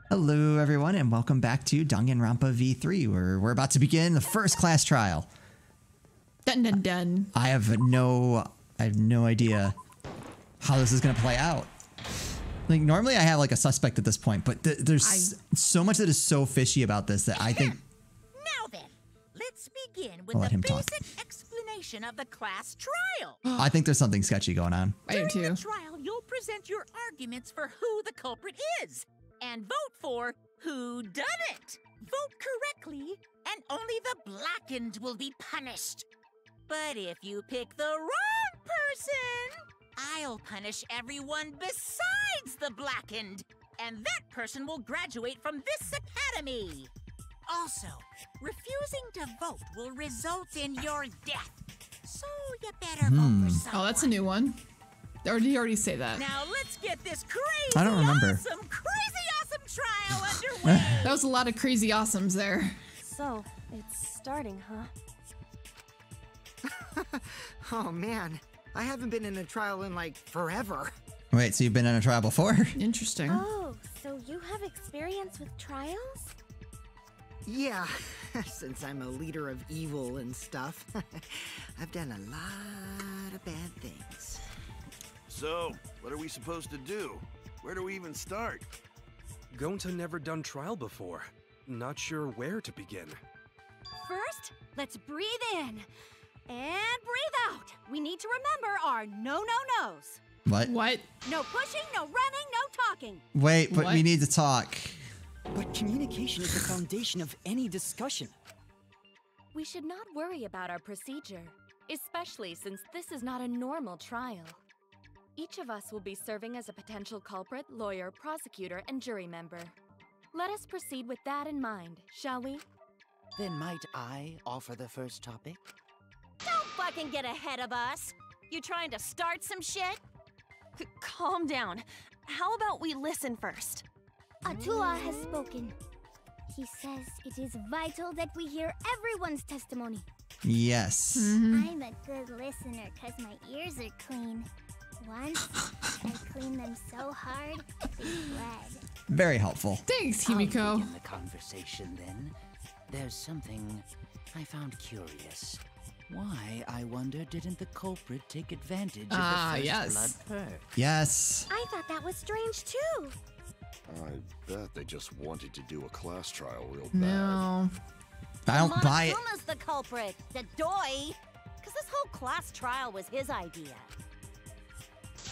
Hello, everyone, and welcome back to Danganronpa V3, where we're about to begin the first class trial. Dun dun dun. I have no idea how this is going to play out. Like, normally I have like a suspect at this point, but there's so much that is so fishy about this that I think. Now then, let's begin with the basic explanation of the class trial. I think there's something sketchy going on. I do too. During the trial, you'll present your arguments for who the culprit is, and vote for who done it. Vote correctly, and only the blackened will be punished. But if you pick the wrong person, I'll punish everyone besides the blackened, and that person will graduate from this academy. Also, refusing to vote will result in your death, so you better vote for someone. Oh, that's a new one. Or did you already say that? Now let's get this crazy, I don't remember. crazy awesome trial underway. That was a lot of crazy awesomes there. So, it's starting, huh? Oh man, I haven't been in a trial in like forever. Wait, so you've been in a trial before? Interesting. Oh, so you have experience with trials? Yeah, since I'm a leader of evil and stuff, I've done a lot of bad things. So, what are we supposed to do? Where do we even start? Gonta never done trial before. Not sure where to begin. First, let's breathe in and breathe out. We need to remember our no-no-nos. What? What? No pushing, no running, no talking. Wait, but What? we need to talk. But communication is the foundation of any discussion. We should not worry about our procedure, especially since this is not a normal trial. Each of us will be serving as a potential culprit, lawyer, prosecutor, and jury member. Let us proceed with that in mind, shall we? Then might I offer the first topic? Don't fucking get ahead of us! You trying to start some shit? Calm down. How about we listen first? Atua has spoken. He says it is vital that we hear everyone's testimony. Yes. I'm a good listener because my ears are clean. Once, I cleaned them so hard, they bled. Very helpful. Thanks, I'll Himiko. begin the conversation then. There's something I found curious. Why, I wonder, didn't the culprit take advantage of the first yes. blood perk? Yes. I thought that was strange too. I bet they just wanted to do a class trial real bad. No. I don't buy it. Monokuma's the culprit, the doy. Because this whole class trial was his idea.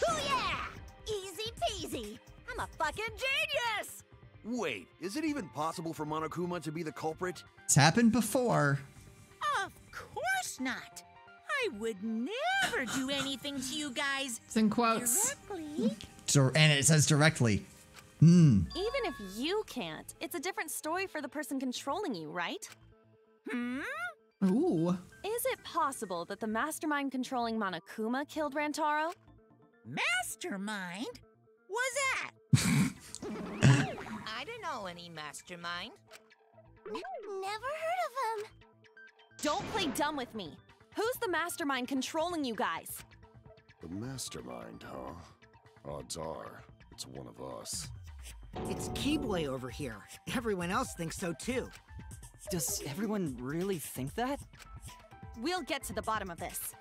Oh yeah! Easy peasy. I'm a fucking genius! Wait, is it even possible for Monokuma to be the culprit? It's happened before. Of course not. I would never do anything to you guys It's in quotes. directly. And it says directly. Even if you can't, it's a different story for the person controlling you, right? Ooh. Is it possible that the mastermind controlling Monokuma killed Rantaro? Mastermind? Was that? I don't know any mastermind. Never heard of him. Don't play dumb with me. Who's the mastermind controlling you guys? The mastermind, huh? Odds are, it's one of us. It's Keyboy over here. Everyone else thinks so too. Does everyone really think that? We'll get to the bottom of this.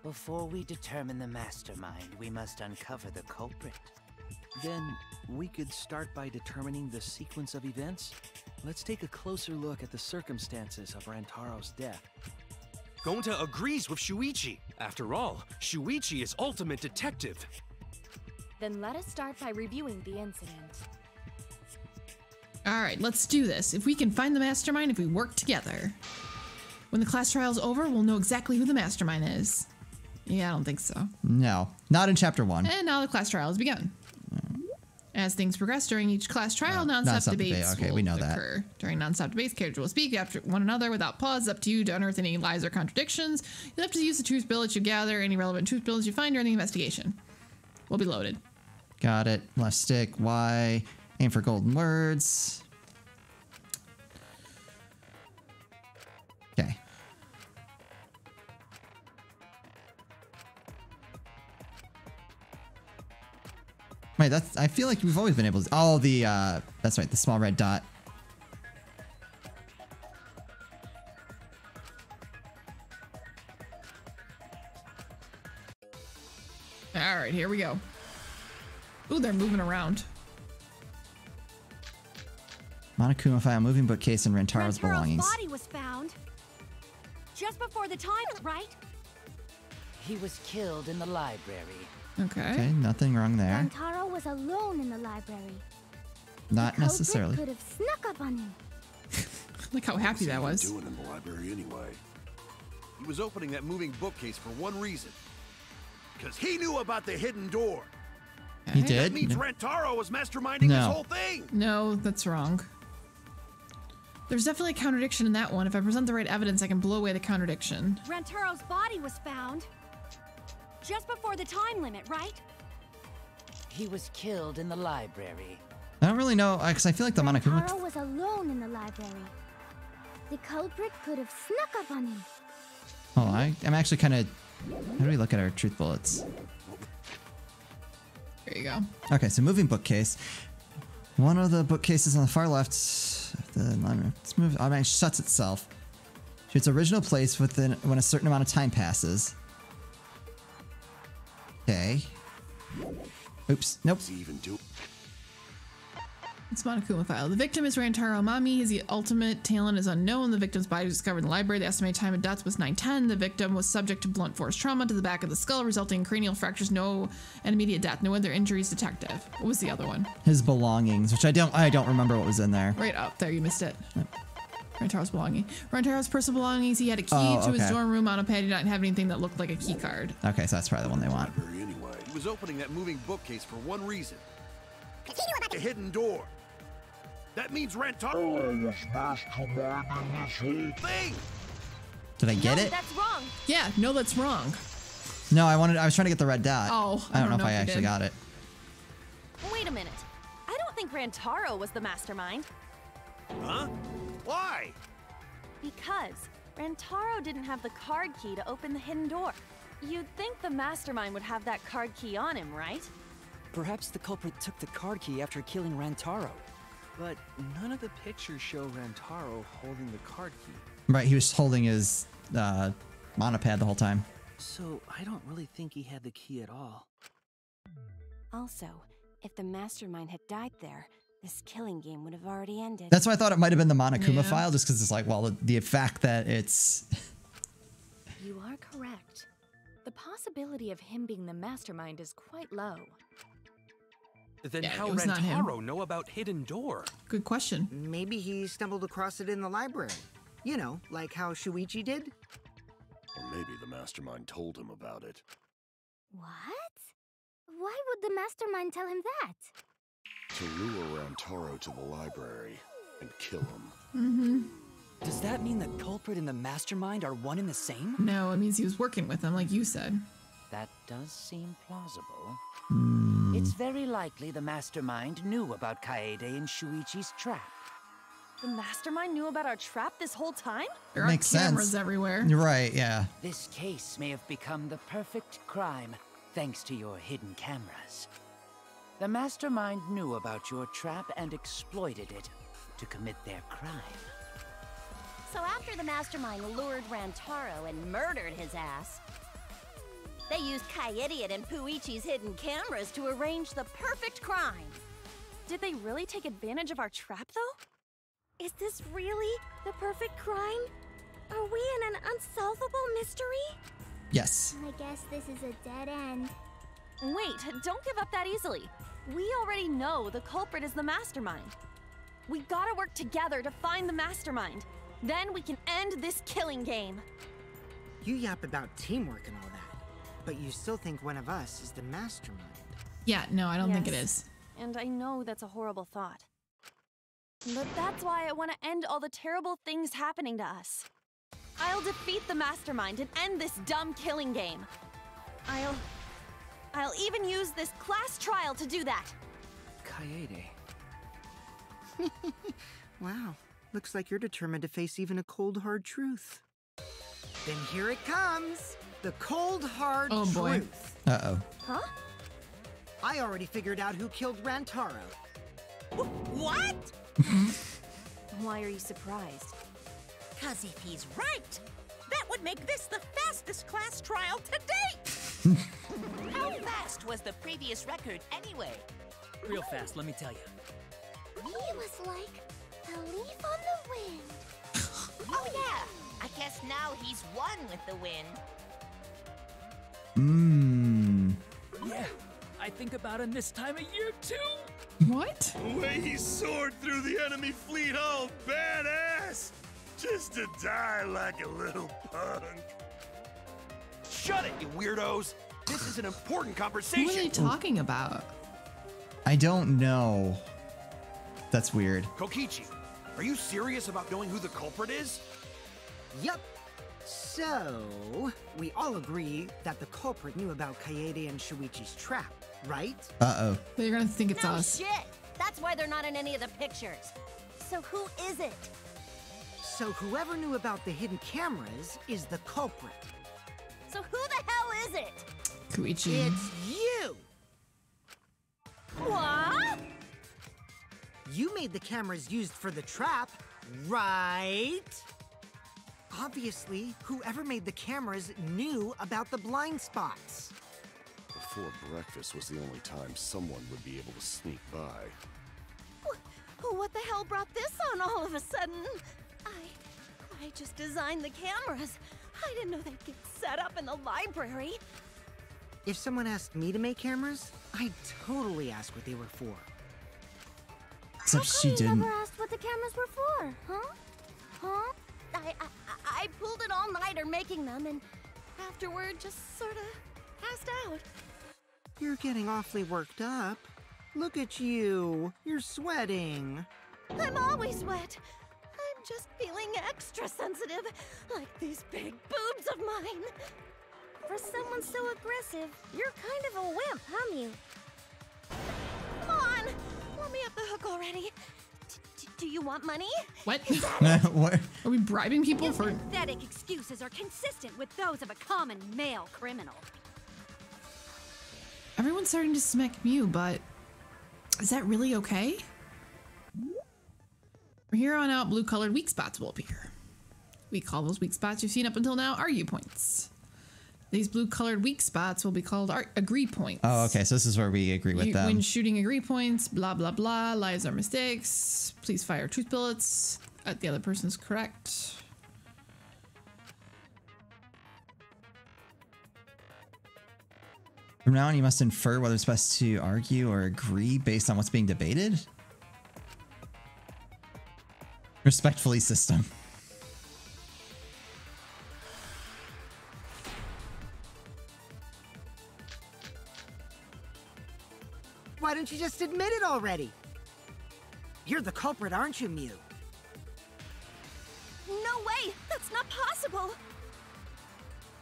Before we determine the mastermind, we must uncover the culprit. Then we could start by determining the sequence of events. Let's take a closer look at the circumstances of Rantaro's death. Gonta agrees with Shuichi. After all, Shuichi is ultimate detective. Then let us start by reviewing the incident. All right, let's do this. If we can find the mastermind, if we work together. When the class trial's over, we'll know exactly who the mastermind is. Yeah, I don't think so. No, not in chapter 1. And now the class trial has begun. As things progress during each class trial, non-stop debates Okay, will we know that. occur. During non-stop debates, characters will speak after one another without pause. Up to you to unearth any lies or contradictions. You'll have to use the truth bullets you gather, any relevant truth bullets you find during the investigation. Will be loaded. Got it. Left stick, Y. Aim for golden words. Okay. Wait, that's. I feel like we've always been able to. Oh, the. That's right. The small red dot. All right, here we go. Ooh, they're moving around. Monokuma file, moving bookcase, and Rantaro's belongings. body was found just before the time, right? He was killed in the library. Okay, nothing wrong there. Rantaro was alone in the library. Not The culprit necessarily. could have snuck up on him. Look how happy that was. Doing in the library anyway. He was opening that moving bookcase for one reason. Because he knew about the hidden door. He did? That means Rantaro was masterminding this whole thing. No, that's wrong. There's definitely a contradiction in that one. If I present the right evidence, I can blow away the contradiction. Rantaro's body was found just before the time limit, right? He was killed in the library. I don't really know, because I feel like the Monokuma. Rantaro was alone in the library. The culprit could have snuck up on him. Oh, I'm actually kind of. How do we look at our truth bullets? There you go. Okay, so moving bookcase. One of the bookcases on the far left. Let's move. Automatically shuts itself to its original place when a certain amount of time passes. Okay. Oops. Nope. It's Monokuma file. The victim is Rantaro Amami. His ultimate talent is unknown. The victim's body was discovered in the library. The estimated time of death was 9:10. The victim was subject to blunt force trauma to the back of the skull, resulting in cranial fractures, and immediate death. No other injuries detected. What was the other one? His belongings, which I don't remember what was in there. Right up there, you missed it. Rantaro's belongings. Rantaro's personal belongings. He had a key to his okay. dorm room on a pad. He did not have anything that looked like a key card. Okay, so that's probably the one they want. Anyway, he was opening that moving bookcase for one reason. The hidden door. That means Rantaro was masterminding this whole thing. Did I get No, it? that's wrong. Yeah, no, that's wrong. No, I was trying to get the red dot. Oh, I don't know if I you actually did. got it. Wait a minute. I don't think Rantaro was the mastermind. Huh? Why? Because Rantaro didn't have the card key to open the hidden door. You'd think the mastermind would have that card key on him, right? Perhaps the culprit took the card key after killing Rantaro. But none of the pictures show Rantaro holding the card key. Right, he was holding his monopad the whole time. So I don't really think he had the key at all. Also, if the mastermind had died there, this killing game would have already ended. That's why I thought it might have been the Monokuma Yeah. file, just because it's like, well, the fact that it's. You are correct. The possibility of him being the mastermind is quite low. Then Yeah, how it was not him. Rantaro know about hidden door? Good question. Maybe he stumbled across it in the library. You know, like how Shuichi did? Or maybe the mastermind told him about it. What? Why would the mastermind tell him that? To lure Rantaro to the library and kill him. Mm-hmm. Does that mean the culprit and the mastermind are one and the same? No, it means he was working with them, like you said. That does seem plausible. It's very likely the mastermind knew about Kaede and Shuichi's trap. The mastermind knew about our trap this whole time? There are Makes cameras sense. everywhere. You're right, yeah. This case may have become the perfect crime thanks to your hidden cameras. The mastermind knew about your trap and exploited it to commit their crime. So after the mastermind lured Rantaro and murdered his ass, they used Kaede and Puichi's hidden cameras to arrange the perfect crime. Did they really take advantage of our trap, though? Is this really the perfect crime? Are we in an unsolvable mystery? Yes. I guess this is a dead end. Wait, don't give up that easily. We already know the culprit is the mastermind. We gotta work together to find the mastermind. Then we can end this killing game. You yap about teamwork and all that, but you still think one of us is the mastermind. Yeah, no, I don't think it Yes. is. And I know that's a horrible thought. But that's why I want to end all the terrible things happening to us. I'll defeat the mastermind and end this dumb killing game. I'll even use this class trial to do that. Kaede. Wow, looks like you're determined to face even a cold, hard truth. Then here it comes, the cold, hard Oh, boy. truth. Uh-oh. Huh? I already figured out who killed Rantaro. What? Why are you surprised? Because if he's right, that would make this the fastest class trial to date. How fast was the previous record anyway? Real fast, let me tell you. He was like a leaf on the wind. Oh yeah, I guess now he's one with the wind. Yeah, I think about him this time of year too. What? The way he soared through the enemy fleet, all badass! Just to die like a little punk. Shut it, you weirdos! This is an important Who conversation. are they talking about? I don't know. That's weird. Kokichi, are you serious about knowing who the culprit is? Yup. So, we all agree that the culprit knew about Kaede and Shuichi's trap, right? Uh-oh. They're gonna think it's No us. shit! That's why they're not in any of the pictures. So who is it? So whoever knew about the hidden cameras is the culprit. So who the hell is it? Koichi. It's you! What? You made the cameras used for the trap, right? Obviously, whoever made the cameras knew about the blind spots. Before breakfast was the only time someone would be able to sneak by. What the hell brought this on all of a sudden? I just designed the cameras. I didn't know they'd get set up in the library. If someone asked me to make cameras, I'd totally ask what they were for. Except she You didn't. never asked what the cameras were for, huh? Huh? I pulled an all-nighter making them, and afterward just sort of passed out. You're getting awfully worked up. Look at you. You're sweating. I'm always wet. I'm just feeling extra sensitive, like these big boobs of mine. For someone so aggressive, you're kind of a wimp, huh, Mew? Come on, let me off the hook already. Do you want money? What? What? Are we bribing people Your for? pathetic excuses are consistent with those of a common male criminal. Everyone's starting to smack Mew, but is that really okay? From here on out, blue-colored weak spots will appear. We call those weak spots you've seen up until now argue points. These blue-colored weak spots will be called agree points. Oh, okay. So this is where we agree with them. When shooting agree points, blah, blah, blah, lies are mistakes. Please fire truth bullets at the other person's correct. From now on, you must infer whether it's best to argue or agree based on what's being debated. Respectfully, system. Why don't you just admit it already? You're the culprit, aren't you, Mew? No way! That's not possible!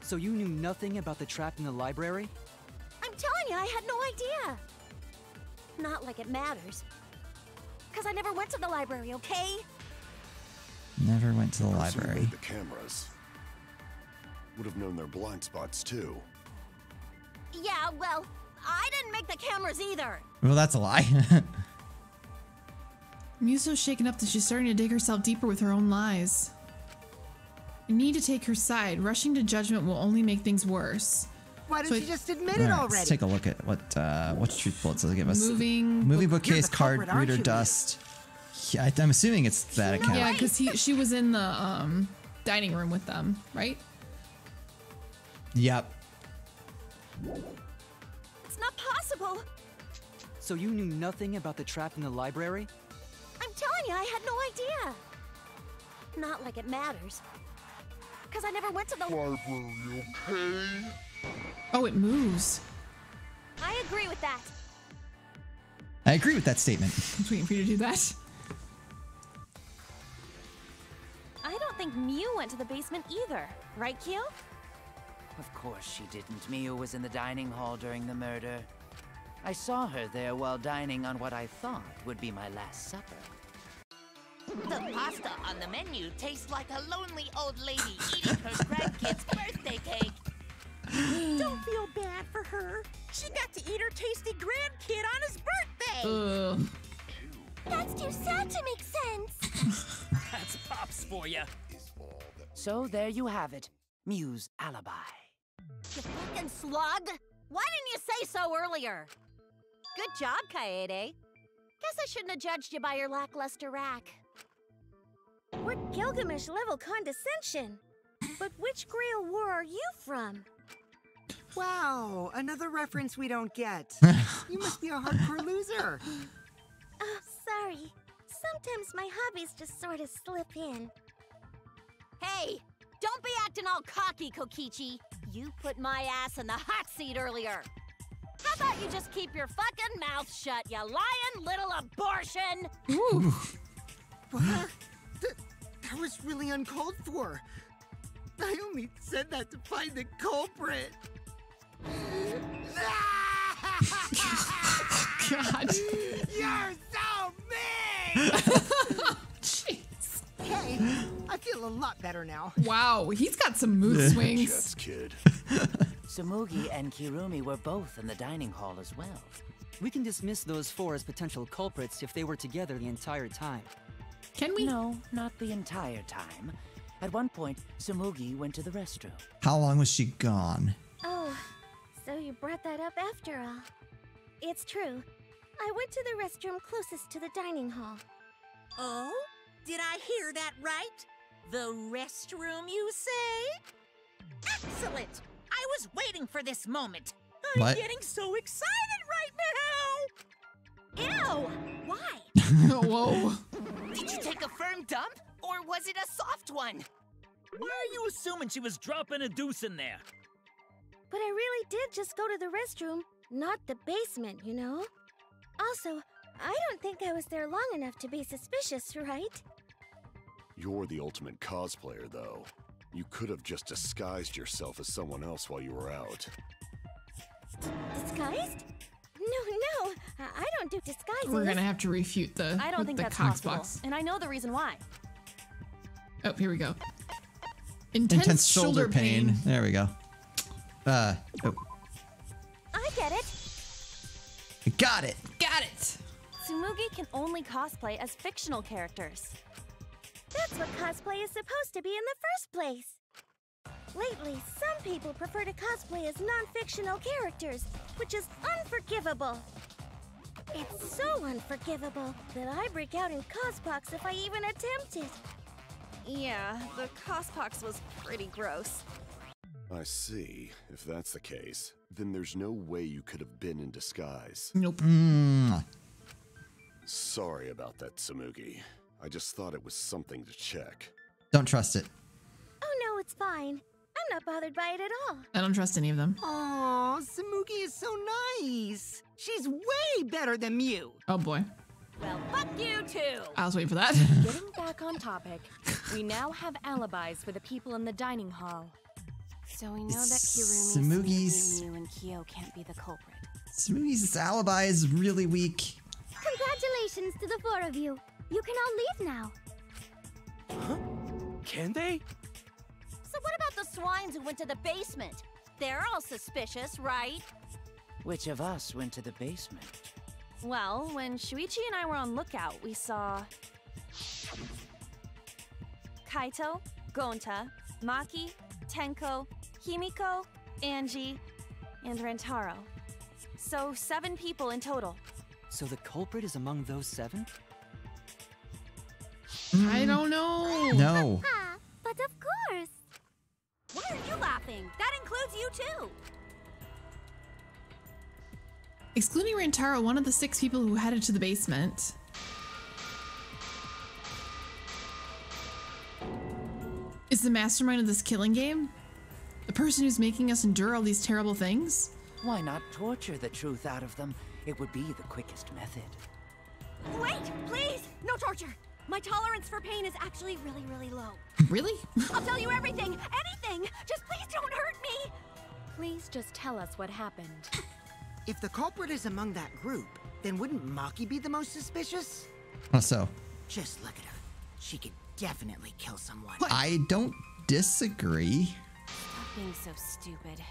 So you knew nothing about the trap in the library? I'm telling you, I had no idea. Not like it matters. Because I never went to the library, okay? Never went to the Person who library. made the cameras would have known their blind spots too. Yeah, well, I didn't make the cameras either. Well, that's a lie. Mew's so shaken up that she's starting to dig herself deeper with her own lies. You need to take her side. Rushing to judgment will only make things worse. Why don't you just admit All it right, already? let's take a look at what truth bullets does it give us. Moving movie book- bookcase, You're the card culprit, aren't reader, you? dust. Yeah, I'm assuming it's that account. Yeah, because she was in the dining room with them, right? Yep. It's not possible. So you knew nothing about the trap in the library? I'm telling you, I had no idea. Not like it matters. Because I never went to the library, okay? Oh, it moves. I agree with that. I agree with that statement. I was waiting for you to do that. I don't think Mew went to the basement either. Right, Kyo? Of course she didn't. Miu was in the dining hall during the murder. I saw her there while dining on what I thought would be my last supper. The pasta on the menu tastes like a lonely old lady eating her grandkid's birthday cake. Don't feel bad for her. She got to eat her tasty grandkid on his birthday. That's too sad to make sense. That's Pops for you. So there you have it. Mew's alibi. You fucking slug! Why didn't you say so earlier? Good job, Kaede. Guess I shouldn't have judged you by your lackluster rack. What Gilgamesh-level condescension? But which Grail War are you from? Wow, another reference we don't get. You must be a hardcore loser. Oh, sorry. Sometimes my hobbies just sort of slip in. Hey, don't be acting all cocky, Kokichi. You put my ass in the hot seat earlier. How about you just keep your fucking mouth shut, you lying little abortion? Ooh. What? That was really uncalled for. I only said that to find the culprit. God. You're so mean! Jeez. Hey, I feel a lot better now. Wow, he's got some mood swings. Jets, kid. Sumugi and Kirumi were both in the dining hall as well. We can dismiss those four as potential culprits if they were together the entire time. Can we? No, not the entire time. At one point, Sumugi went to the restroom. How long was she gone? Oh, so you brought that up after all. It's true. I went to the restroom closest to the dining hall. Oh? Did I hear that right? The restroom, you say? Excellent! I was waiting for this moment. I'm What? getting so excited right now! Ew! Why? Whoa. Did you take a firm dump, or was it a soft one? Why are you assuming she was dropping a deuce in there? But I really did just go to the restroom, not the basement, you know? Also, I don't think I was there long enough to be suspicious, right? You're the ultimate cosplayer, though. You could have just disguised yourself as someone else while you were out. Disguised? No, I don't do disguises. We're gonna have to refute the I don't think the that's Cox possible, box. and I know the reason why. Oh, here we go. Intense shoulder pain. There we go. Oh, I get it. I got it. Got it. Sumugi can only cosplay as fictional characters. That's what cosplay is supposed to be in the first place. Lately, some people prefer to cosplay as non-fictional characters, which is unforgivable. It's so unforgivable that I break out in cospox if I even attempt it. Yeah, the cospox was pretty gross. I see. If that's the case, then there's no way you could have been in disguise. Nope. Sorry about that, Sumugi. I just thought it was something to check. Don't trust it. Oh no, it's fine. I'm not bothered by it at all. I don't trust any of them. Aw, Sumugi is so nice. She's way better than Mew. Oh boy. Well, fuck you too! I was waiting for that. Getting back on topic, we now have alibis for the people in the dining hall. So we know that Kirumi, Sumugi's- Mew, and Kyo can't be the culprit. Smoogie's alibi is really weak. Congratulations to the four of you. You can all leave now. Huh? Can they? So what about the swines who went to the basement? They're all suspicious, right? Which of us went to the basement? Well, when Shuichi and I were on lookout, we saw Kaito, Gonta, Maki, Tenko, Himiko, Angie, and Rantaro. So 7 people in total. So the culprit is among those 7? I don't know. No. Ah, but of course. Why are you laughing? That includes you too. Excluding Rantaro, one of the 6 people who headed to the basement. Is the mastermind of this killing game? The person who's making us endure all these terrible things? Why not torture the truth out of them? It would be the quickest method. Wait, please! No torture! My tolerance for pain is actually really, really low. Really? I'll tell you everything! Anything! Just please don't hurt me! Please just tell us what happened. If the culprit is among that group, then wouldn't Maki be the most suspicious? How so? Just look at her. She could definitely kill someone. I don't disagree. Stop being so stupid.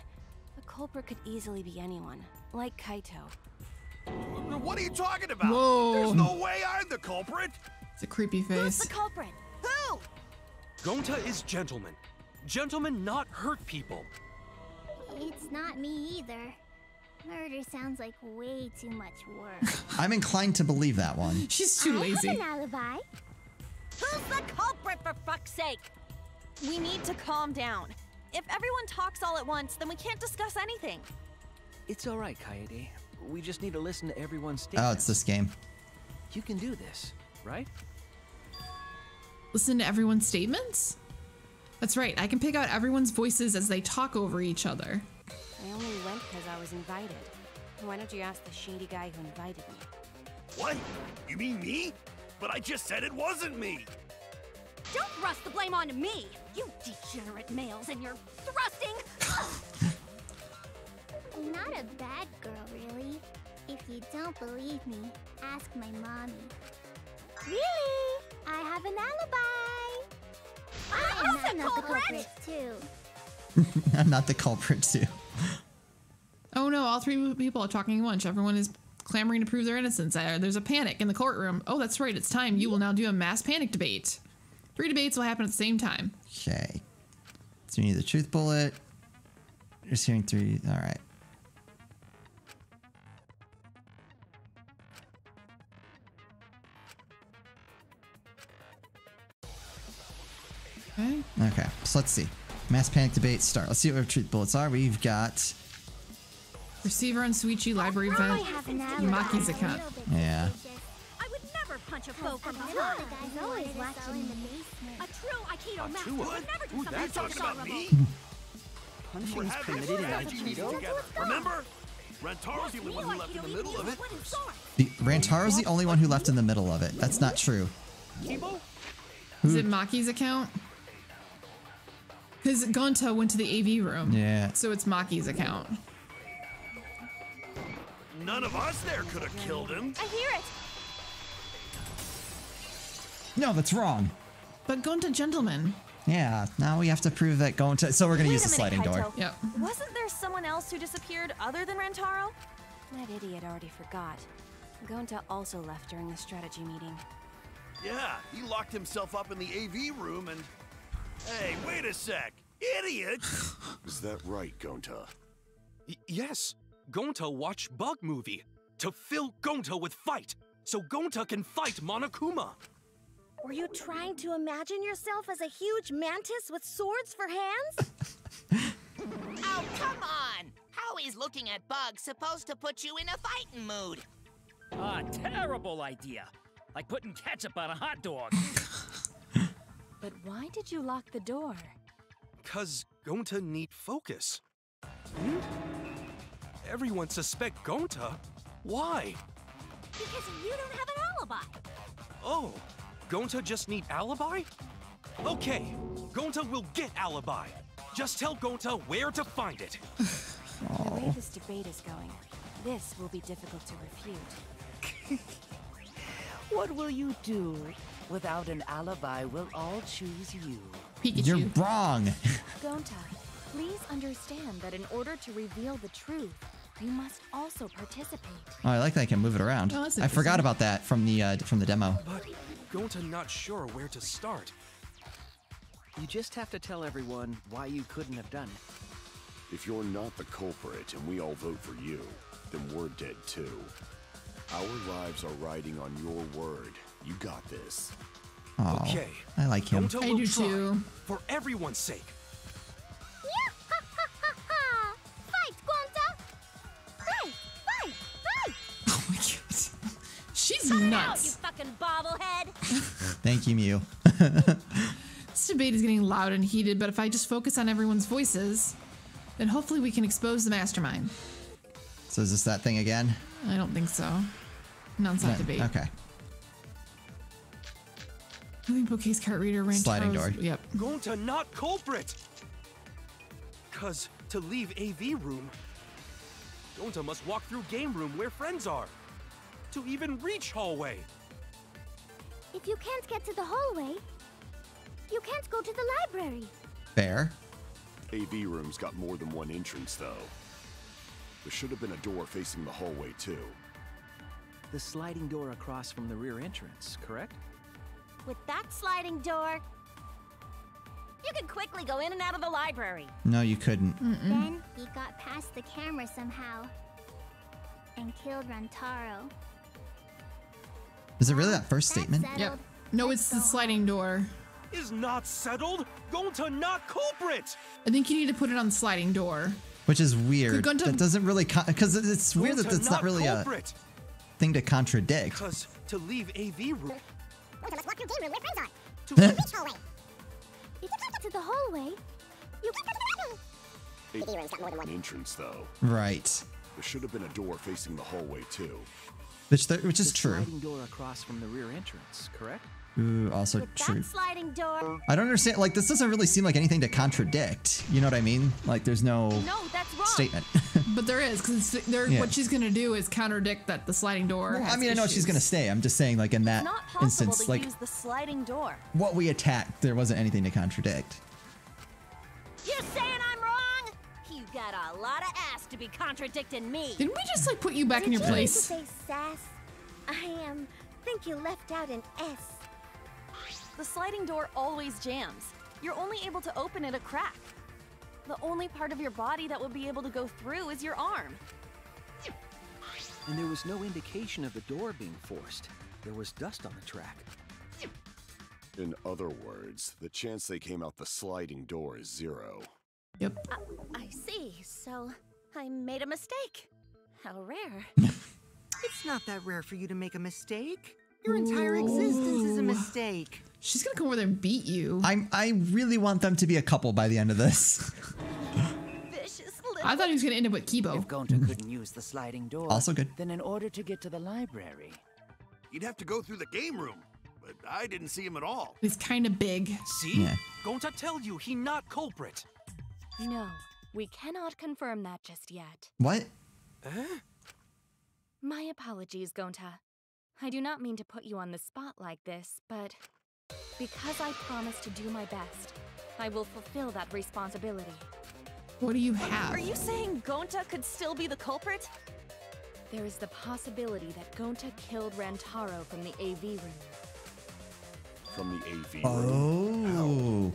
culprit could easily be anyone, like Kaito. What are you talking about? Whoa. There's no way I'm the culprit. It's a creepy face. Who's the culprit? Who? Gonta is gentleman. Gentlemen not hurt people. It's not me either. Murder sounds like way too much work. I'm inclined to believe that one. She's too lazy. I have an alibi. Who's the culprit, for fuck's sake? We need to calm down. If everyone talks all at once, then we can't discuss anything. It's all right, Kaede. We just need to listen to everyone's statements. Oh, it's this game. You can do this, right? Listen to everyone's statements? That's right. I can pick out everyone's voices as they talk over each other. I only went because I was invited. Why don't you ask the shady guy who invited me? What? You mean me? But I just said it wasn't me. Don't thrust the blame onto me, you degenerate males, and you're thrusting. I'm not a bad girl, really. If you don't believe me, ask my mommy. Really? I have an alibi. I'm not the culprit, too. I'm not the culprit, too. Oh no, all three people are talking at once. Everyone is clamoring to prove their innocence. There's a panic in the courtroom. Oh, that's right. It's time. You will now do a mass panic debate. 3 debates will happen at the same time. Okay. So you need the truth bullet. Just hearing 3. All right. Okay, so let's see. Mass panic debate start. Let's see what our truth bullets are. We've got receiver on Suichi library vent. Maki's account. Yeah. I would never punch a foe from behind. He's always watching in the basement. A true Aikido master What? would never do Ooh, something that's so talking about dishonorable. me? Punishing is permitted in Aikido? Remember? Rantaro's the only one who left in the middle of it. Rantaro's the only one who left in the middle of it. That's not true. Is it Maki's account? Because Gonta went to the AV room. Yeah. So it's Maki's account. None of us there could have killed him. I hear it. No, that's wrong. But Gonta gentleman. Yeah, now we have to prove that Gonta. So we're going to use the sliding door. Yep. Wasn't there someone else who disappeared other than Rantaro? That idiot already forgot. Gonta also left during the strategy meeting. Yeah, he locked himself up in the AV room and... Hey, wait a sec. Idiot! Is that right, Gonta? Yes. Gonta watched Bug Movie to fill Gonta with fight, so Gonta can fight Monokuma. Were you trying to imagine yourself as a huge mantis with swords for hands? Oh, come on! How is looking at bugs supposed to put you in a fighting mood? Ah, terrible idea. Like putting ketchup on a hot dog. But why did you lock the door? 'Cause Gonta need focus. Everyone suspect Gonta. Why? Because you don't have an alibi. Oh, Gonta just need alibi? Okay, Gonta will get alibi. Just tell Gonta where to find it. The way this debate is going, this will be difficult to refute. What will you do? Without an alibi, we'll all choose you. Pikachu. You're wrong. Gonta, please understand that in order to reveal the truth, you must also participate. Oh, I like that I can move it around. Oh, that's I forgot about that from the demo. But Gonta not sure where to start. You just have to tell everyone why you couldn't have done it. If you're not the culprit and we all vote for you, then we're dead too. Our lives are riding on your word. You got this. Oh, Okay. I like him. Gonta I will do try, too. for everyone's sake. Fight, Gonta! Fight! Fight! Fight! Oh my god. She's Cut it out, you nuts. fucking bobblehead. Thank you, Mew. This debate is getting loud and heated, but if I just focus on everyone's voices, then hopefully we can expose the mastermind. So is this that thing again? I don't think so. Non-stop debate. Okay. Moving bookcase, cart reader, Rantaro's. Sliding door. Yep. Gonta not culprit. 'Cause to leave AV room, Gonta must walk through game room where friends are. To even reach hallway. If you can't get to the hallway, you can't go to the library. Fair. AV room's got more than one entrance, though. There should have been a door facing the hallway, too. The sliding door across from the rear entrance, correct? With that sliding door, you could quickly go in and out of the library. No, you couldn't. Then he got past the camera somehow and killed Rantaro. Is it really that first statement? Yep. No, it's the sliding door. Is not settled? Gonta not culprit! I think you need to put it on the sliding door. Which is weird. Gonta- That doesn't really, because it's weird that it's not really a thing to contradict. Because to leave AV room. Let's walk through game room where friends are. To the reach hallway. If you can't get to the hallway, you can go to the bathroom. AV room's got more than one entrance, though. Right. There should have been a door facing the hallway, too. Which is the true. Sliding door across from the rear entrance, correct? Ooh, also With true. that sliding door. I don't understand. Like, this doesn't really seem like anything to contradict. You know what I mean? Like, there's no that's wrong. statement. But there is, because Yeah. what she's going to do is contradict that the sliding door Well, has I mean, I know she's issues. going to stay. I'm just saying, like, in that Not possible instance, to like, use the sliding door. what we attacked, there wasn't anything to contradict. You saying I'm wrong? You got a lot of ass to be contradicting me. Didn't we just, like, put you back in your Did you mean to place? say sass? I think you left out an S. The sliding door always jams. You're only able to open it a crack. The only part of your body that will be able to go through is your arm. And there was no indication of the door being forced. There was dust on the track. In other words, the chance they came out the sliding door is 0. Yep. I see. So I made a mistake. How rare. It's not that rare for you to make a mistake. Your entire existence is a mistake. She's gonna come over there and beat you. I really want them to be a couple by the end of this. I thought he was gonna end up with Kibo. If Gonta couldn't use the sliding door, Also good. then in order to get to the library, You'd have to go through the game room, but I didn't see him at all. He's kind of big. See? Yeah. Gonta tell you he not culprit. No, we cannot confirm that just yet. What? My apologies, Gonta. I do not mean to put you on the spot like this, but because I promised to do my best, I will fulfill that responsibility. What do you have? Are you saying Gonta could still be the culprit? There is the possibility that Gonta killed Rantaro from the AV room. From the AV room.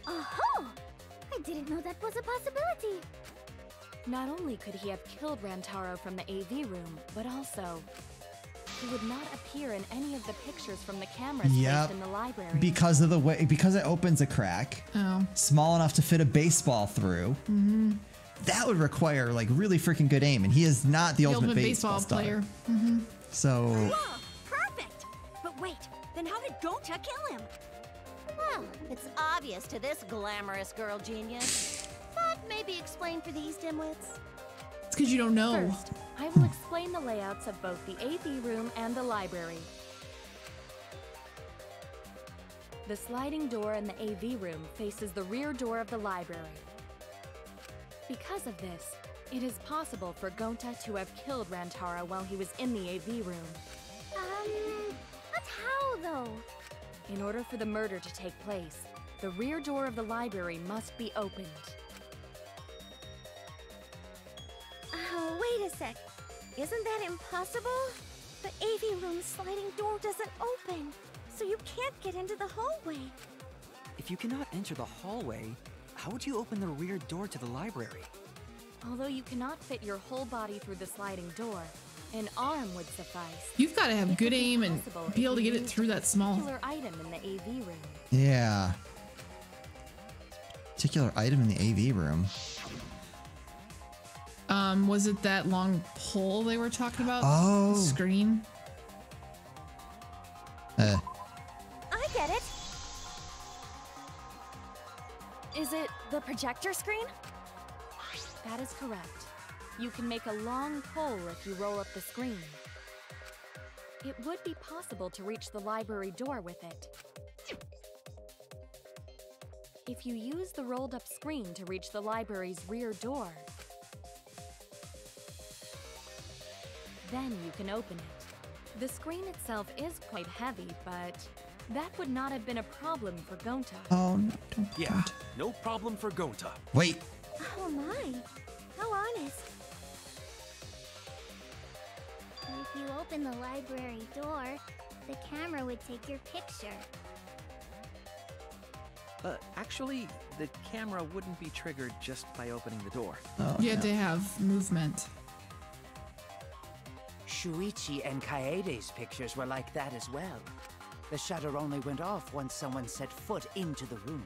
Oh. Oh! I didn't know that was a possibility. Not only could he have killed Rantaro from the AV room, but also he would not appear in any of the pictures from the cameras Yep. placed in the library. Because of the way, because it opens a crack, small enough to fit a baseball through. Mm-hmm. That would require like really freaking good aim, and he is not the ultimate baseball star. player. Mm-hmm. So Whoa, perfect! But wait, then how did Gonta kill him? Well, it's obvious to this glamorous girl genius. But maybe explain for these dimwits. It's because you don't know. First, I will explain the layouts of both the AV room and the library. The sliding door in the AV room faces the rear door of the library. Because of this, it is possible for Gonta to have killed Rantaro while he was in the AV room. But how though? In order for the murder to take place, the rear door of the library must be opened. Oh, wait a sec. Isn't that impossible? The AV room's sliding door doesn't open, so you can't get into the hallway. If you cannot enter the hallway, how would you open the rear door to the library? Although you cannot fit your whole body through the sliding door, an arm would suffice. You've got to have It good would be aim and possible be able if to you get it used through a that small. particular item in the AV room. yeah, particular item in the AV room. Was it that long pole they were talking about? Oh. The screen. I get it. Is it the projector screen? That is correct. You can make a long pole if you roll up the screen. It would be possible to reach the library door with it. If you use the rolled up screen to reach the library's rear door, then you can open it. The screen itself is quite heavy, but that would not have been a problem for Gonta. Oh no! Yeah, no problem for Gonta. Wait. Oh my. How honest. If you open the library door, the camera would take your picture. Actually, the camera wouldn't be triggered just by opening the door. Oh, You had to have movement. Shuichi and Kaede's pictures were like that as well. The shutter only went off once someone set foot into the room.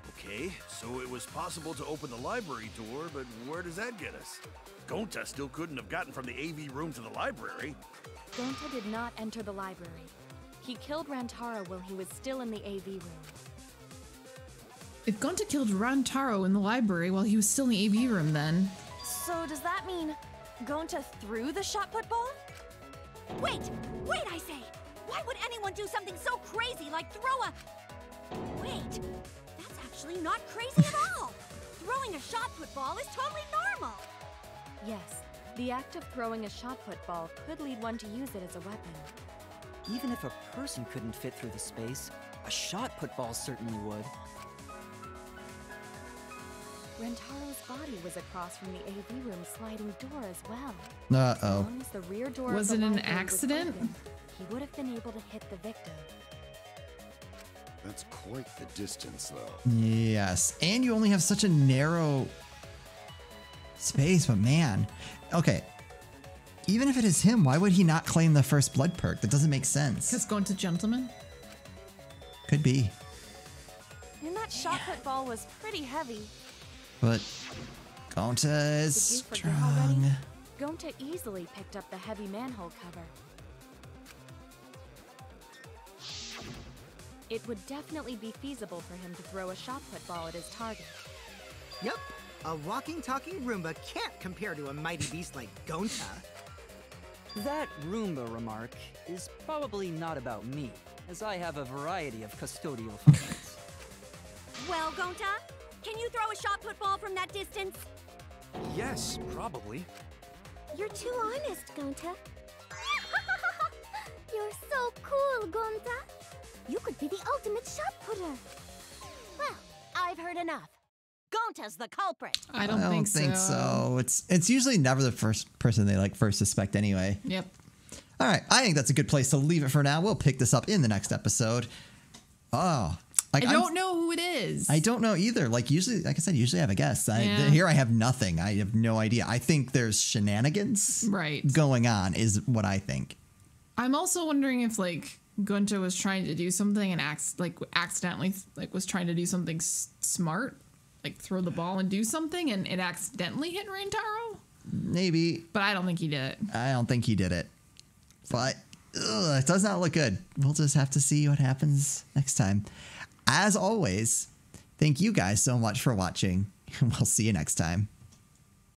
Okay, so it was possible to open the library door, but where does that get us? Gonta still couldn't have gotten from the AV room to the library. Gonta did not enter the library. He killed Rantaro while he was still in the AV room. If Gonta killed Rantaro in the library while he was still in the AV room, then... So does that mean Gonta threw the shot put ball? Wait, I say! Why would anyone do something so crazy like throw a... Wait, that's actually not crazy at all! Throwing a shot put ball is totally normal! Yes, the act of throwing a shot put ball could lead one to use it as a weapon. Even if a person couldn't fit through the space, a shot put ball certainly would. Rantaro's body was across from the AV room sliding door as well. Uh-oh. As long as the rear door Was of it the an library was accident? open, he would have been able to hit the victim. That's quite the distance, though. Yes. And you only have such a narrow space, but man. Okay. Even if it is him, why would he not claim the first blood perk? That doesn't make sense. Because Gonta gentleman? Could be. And that shot put ball was pretty heavy. But Gonta is Did you forget already? strong. Gonta easily picked up the heavy manhole cover. It would definitely be feasible for him to throw a shot put ball at his target. Yep, a walking, talking Roomba can't compare to a mighty beast like Gonta. That Roomba remark is probably not about me, as I have a variety of custodial functions. Well, Gonta, can you throw a shot put ball from that distance? Yes, probably. You're too honest, Gonta. You're so cool, Gonta. You could be the ultimate shot putter. Well, I've heard enough. Gonta's the culprit. I don't think so. It's usually never the first person they first suspect anyway. Yep. All right, I think that's a good place to leave it for now. We'll pick this up in the next episode. Oh, I don't know who it is. I don't know either. Usually, like I said, usually I have a guess. Yeah. Here I have nothing. I have no idea. I think there's shenanigans going on is what I think. I'm also wondering if Gonta was trying to do something and accidentally was trying to do something smart, throw the ball and do something, and it accidentally hit Rantaro. Maybe, but I don't think he did it. I don't think he did it. But it does not look good. We'll just have to see what happens next time. As always, thank you guys so much for watching, and we'll see you next time.